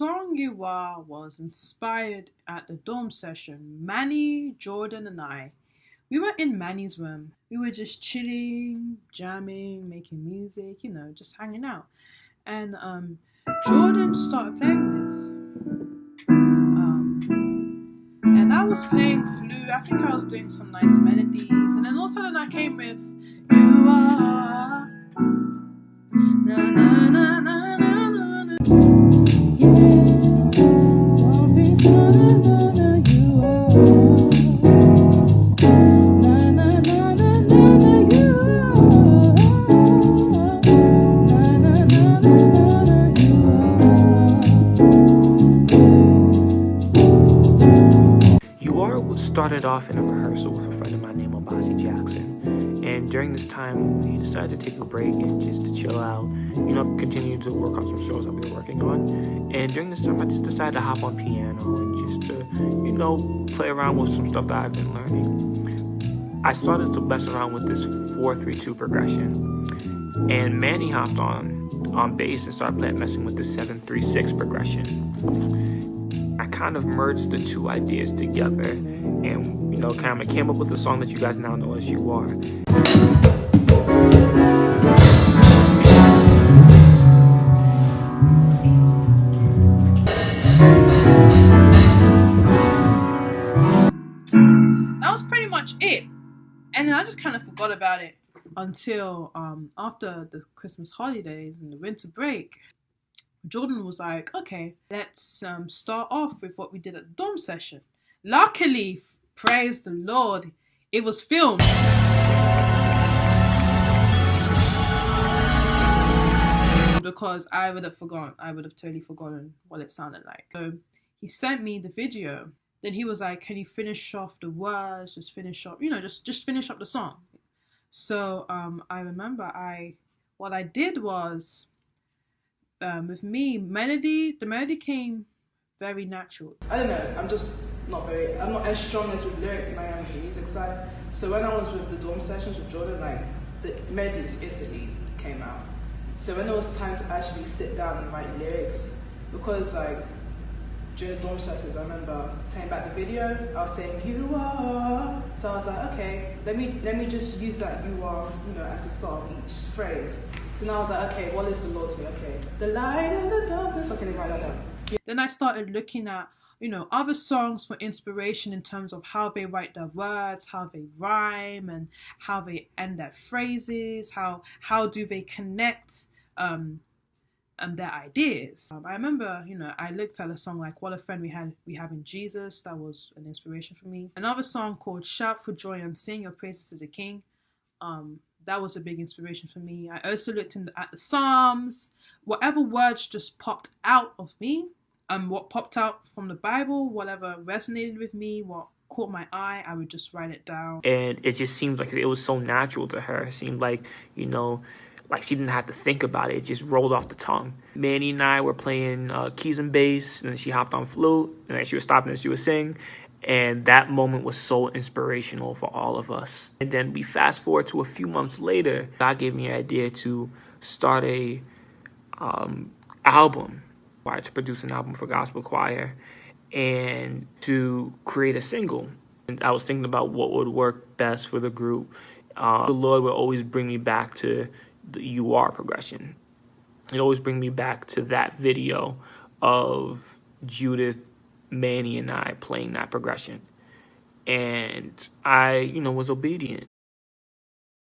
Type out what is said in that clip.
Song You Are was inspired at the dorm session. Manny, Jordan, and I. We were in Manny's room. We were just chilling, jamming, making music, just hanging out. And Jordan started playing this. And I was playing flute. I think I was doing some nice melodies. And then all of a sudden I came with You Are. Na na na na na na na. Something's gonna know that you are. Na na na na na na you are. Na na na na na na you are. You Are started off in a rehearsal with a friend of mine named Obasi Jackson. And during this time, we decided to take a break and just to chill out, continue to work on some shows that we were working on. And during this time, I just decided to hop on piano and just to, play around with some stuff that I've been learning. I started to mess around with this 4-3-2 progression. And Manny hopped on bass and started messing with the 7-3-6 progression. I kind of merged the two ideas together and, kind of came up with a song that you guys now know as You Are. That was pretty much it. And then I just kind of forgot about it until after the Christmas holidays and the winter break. Jordan was like, okay, let's start off with what we did at the dorm session. Luckily, praise the Lord, it was filmed. Because I would have totally forgotten what it sounded like. So he sent me the video. Then he was like, can you finish off the words? Just finish up, just finish up the song. So I remember what I did was, with me, the melody came very natural. I don't know, I'm not as strong as with lyrics as I am with the music side. So when I was with the dorm sessions with Jordan, like, the melodies instantly came out. So when it was time to actually sit down and write lyrics, because like during the dorm sessions, I remember playing back the video, I was saying You Are. So I was like, okay, let me just use that You Are, as the start of each phrase. So now I was like, okay, what is the Lord to me? Okay, the light of the darkness. Okay, right, I know. Then I started looking at, other songs for inspiration in terms of how they write their words, how they rhyme, and how they end their phrases, how do they connect their ideas. I remember, I looked at a song like What a Friend We Have in Jesus. That was an inspiration for me. Another song called Shout for Joy and Sing Your Praises to the King. That was a big inspiration for me. I also looked at the Psalms. Whatever words just popped out of me, what popped out from the Bible, whatever resonated with me, what caught my eye, I would just write it down. And it just seemed like it was so natural to her. It seemed like, like she didn't have to think about it. It just rolled off the tongue. Manny and I were playing keys and bass, and then she hopped on flute, and then she was stopping and she would sing. And that moment was so inspirational for all of us. And then we fast forward to a few months later, God gave me an idea to start a album, to produce an album for gospel choir and to create a single. And I was thinking about what would work best for the group. The Lord would always bring me back to the You Are progression. He'd always bring me back to that video of Judith, Manny, and I playing that progression. And I, was obedient.